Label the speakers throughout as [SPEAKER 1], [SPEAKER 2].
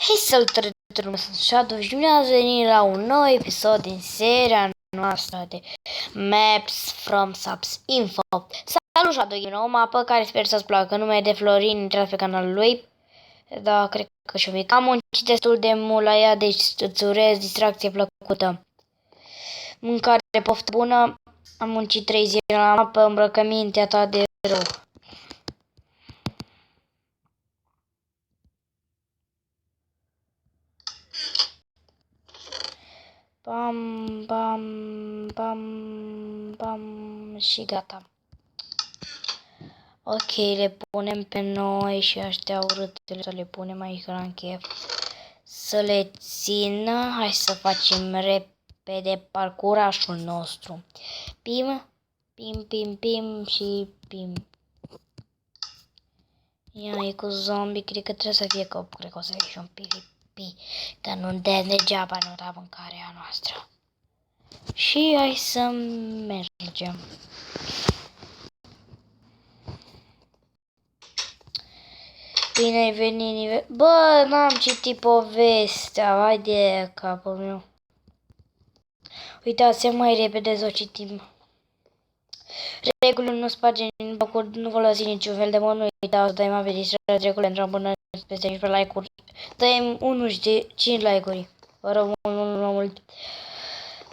[SPEAKER 1] Hei, salutare tuturor, sunt Shadow și bine ați venit la un nou episod din seria noastră de Maps from Subs Info. Salut, Shadow, e o mapă care sper să-ți placă. Numele de Florin, intrați pe canalul lui. Da, cred că și-o mic. Am muncit destul de mult la ea, deci îți urez distracție plăcută. Mâncare, poftă bună. Am muncit 3 zile la mapă, îmbrăcămintea ta de rău. Bam, bam, bam, bam și gata. Ok, le punem pe noi și ăștia urâtele să le punem aici la chef. Să le țină. Hai să facem repede parcurașul nostru. Pim, pim, pim, pim și pim. Ia, e cu zombie, cred că trebuie să fie cop, cred că o să fie și un PvP. Că nu degeaba nu da mâncarea noastră. Și hai să mergem. Bine ai venit nivel... Bă, n-am citit povestea, vai de capul meu. Uitați, mai repede să o citim. Regulile nu sparge nu folosi niciun fel de mod, nu uitați, dai mai pe distracție, regulile într-o bună peste 15 like-uri. Dă-mi 1 și de 5 like-uri. Vă rog mult.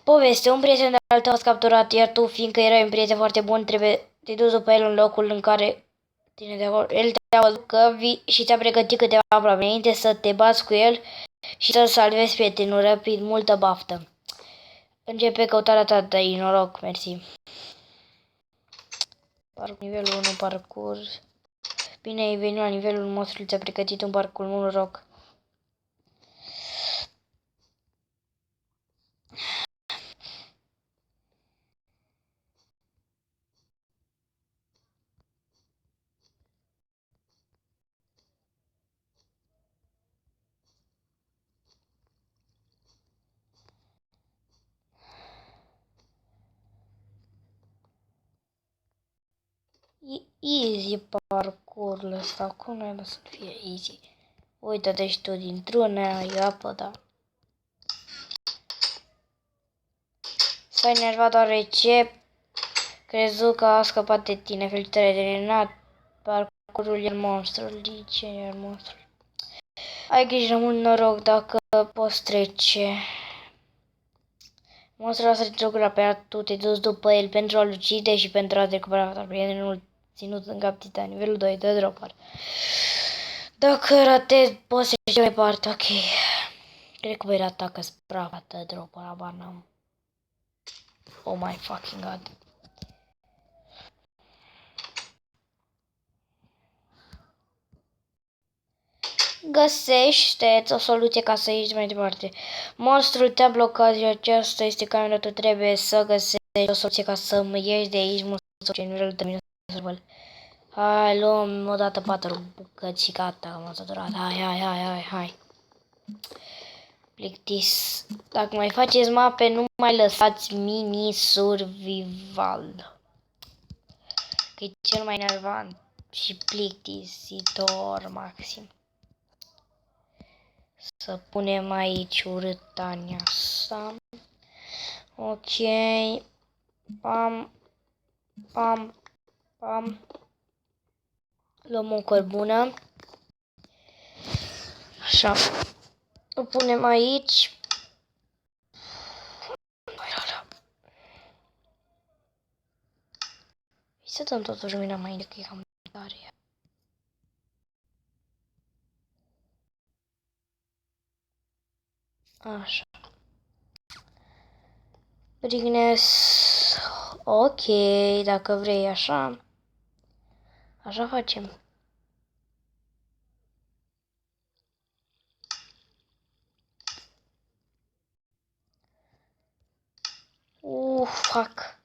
[SPEAKER 1] Poveste, un prieten de-al tău a capturat, iar tu, fiindcă erai un prieten foarte bun, te duci după el în locul în care tine de acolo. El te-a văzut că vii și te-a pregătit câteva aproape înainte să te bați cu el și să-l salvezi prietenul rapid, multă baftă. Începe căutarea ta, dai noroc, mersi. Nivelul 1 parcurs. Bine ai venit la nivelul monstru, ți-a pregătit un parcurs, mult noroc. Easy parcursul ăsta, cum nu să fie easy? Uită-te și tu dintr-una, e apă, da. Stai nervat deoarece crezut că a scăpat de tine. Felicitări, de terminat parcursul el monstrul. De ce e monstrul? Ai grijă, mult noroc dacă poți trece. Monstrul a sărit jocul pe ea, tu te duci după el pentru a-l ucide și pentru a recupera prietenul ținut în captitate. Nivelul 2 de dropper. Dacă ratezi, poți să ieși mai departe, ok. Cred că voi rata că sprava de dropper, abar n-am. Oh my fucking god. Găsește-ți o soluție ca să ieși mai departe. Monstrul te-a blocat și aceasta este camera. Tu trebuie să găsești o soluție ca să mă ieși de aici. Monstrul ce nivelul termină să văd. Hai, luăm o dată 4 bucăți și gata, m-a săturat. Hai. Plictis. Dacă mai faceți mape, nu mai lăsați mini survival. Că e cel mai nervant și plictisitor maxim. Să punem aici urâtania asta. Ok. Pam. Luăm o cărbună. Așa. O punem aici. Să dăm totuși lumina mai mică, că e cam tare. Așa. Brightness. Ok, dacă vrei așa. Așa facem. Fuck.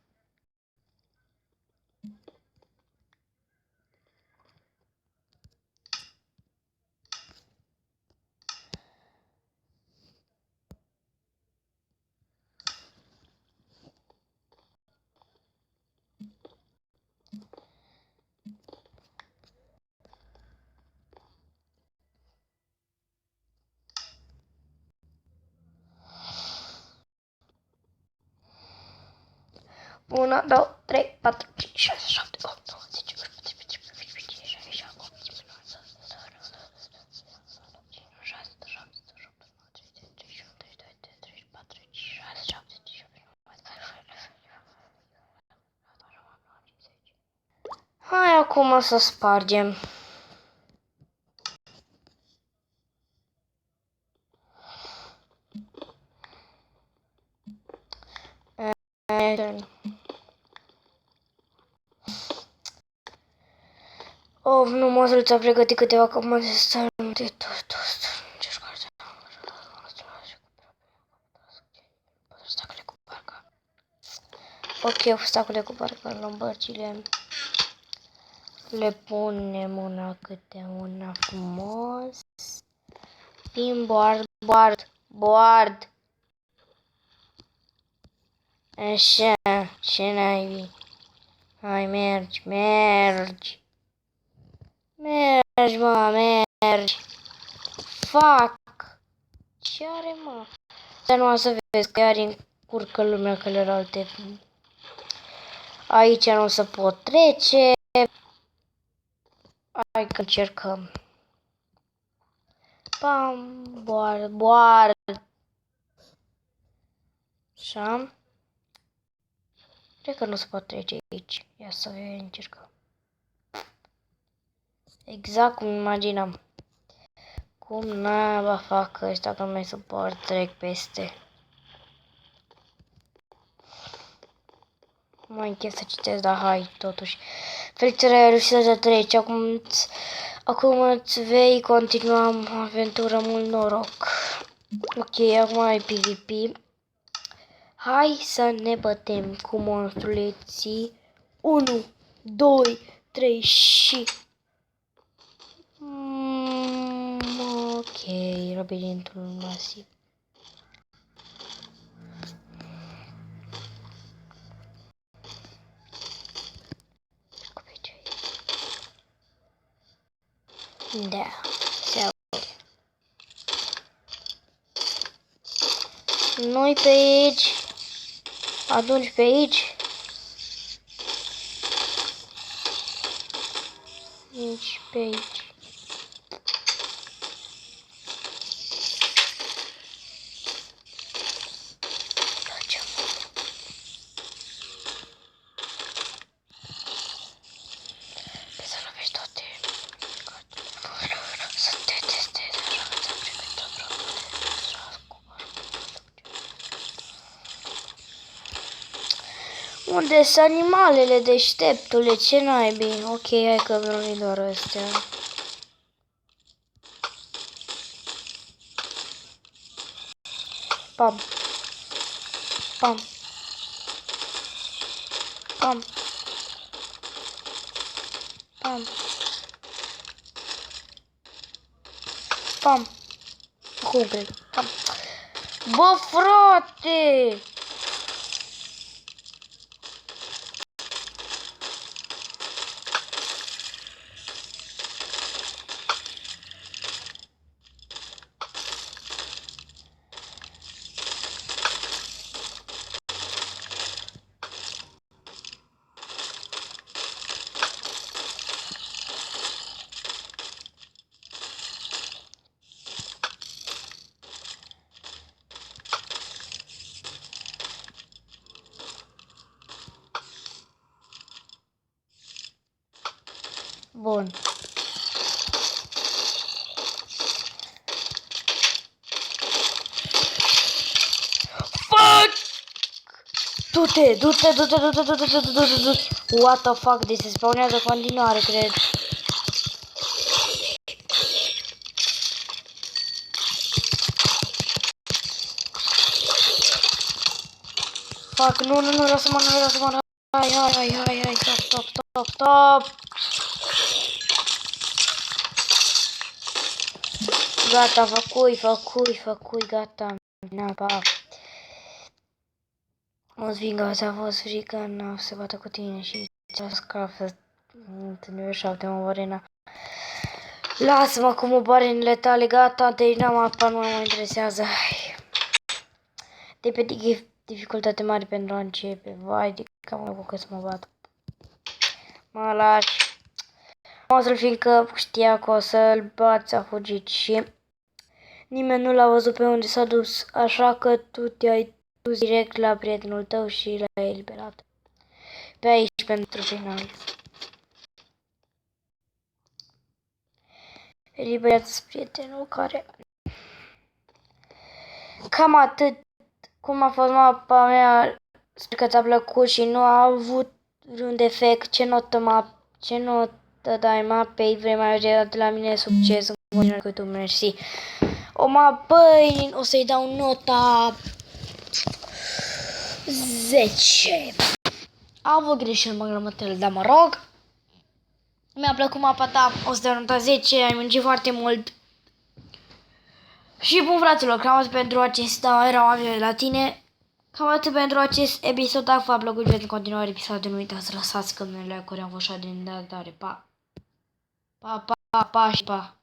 [SPEAKER 1] 1, 2, 3, 4, 5, 6, 7, 8, 9, 10, 11, 12, 13, 14, 15, Hai acum să spargem. Oh, nu, măsul ți-a pregătit câteva comande să de tot. Ok, obstacole cu parcă luăm bărcile. Le punem una câte una frumos. Pin board. Așa, ce naibii. Hai, mergi. Mergi, mă, mergi. Fuck. Ce are, mă? Dar nu o să vezi că iar încurcă lumea celelalte. Aici nu o să pot trece. Hai că încercăm. Pam, board. Așa. Cred că nu se poate trece aici. Ia să încercăm. Exact cum imaginam. Cum naiba fac ăștia că mai suport, trec peste. Mai închef să citesc, dar hai, totuși. Felicitări, ai reușit să treci. Acum îți vei continua aventura, mult noroc. Ok, acum ai PvP. Hai să ne bătem cu monstruleții. 1, 2, 3 și... ok, labirintul masiv. Da, se aude. Nu-i pe aici. Atunci pe aici. Nici pe aici. Să lovești toate. Să te testezi așa că ți-am pregătit unde sunt animalele deșteptule? Ce naibii? Ok, hai că vrem doar astea. Pam. Pam. Pam. Pam. Pam. Cum cred? Pam. Bă, frate! Bun. Fuck! Du-te! What the fuck? Deci se spawnează în continuare, cred. Fuck, nu, lasă-mă, hai, stop. Gata, făcui, gata. Napa. O-ți vin, gata, a fost frică, n-o să se bată cu tine și ți-a scafă nivel 7, mă arena. Lasă-mă cu mobarenele tale, gata, terminam apa, nu mă interesează. De pe dificultate mare pentru a începe, vai de Cam mă bucur să mă bat. Mă lași. O să-l fiindcă știa că o să-l bați, a fugit și nimeni nu l-a văzut pe unde s-a dus, așa că tu te-ai dus direct la prietenul tău și l-ai eliberat. Pe aici pentru final. Eliberează prietenul care... Cam atât cum a fost mapa mea. Sper că ți-a plăcut și nu a avut vreun defect. Ce notă dai mapei? Vrei mai de la mine succes în continuare cu tu, mersi. O mapă, o să-i dau nota 10. A avut greșeli grămătele, dar mă rog. Mi-a plăcut mapa ta, o să dau nota 10, ai muncit foarte mult. Și bun, fraților, cam atât pentru acest erau de la tine. Cam atât pentru acest episod. Dacă v-a plăcut, pentru continuare episodul, nu uitați să lăsați că like-uri, am fost așa de dare. Pa, pa, pa, pa și pa.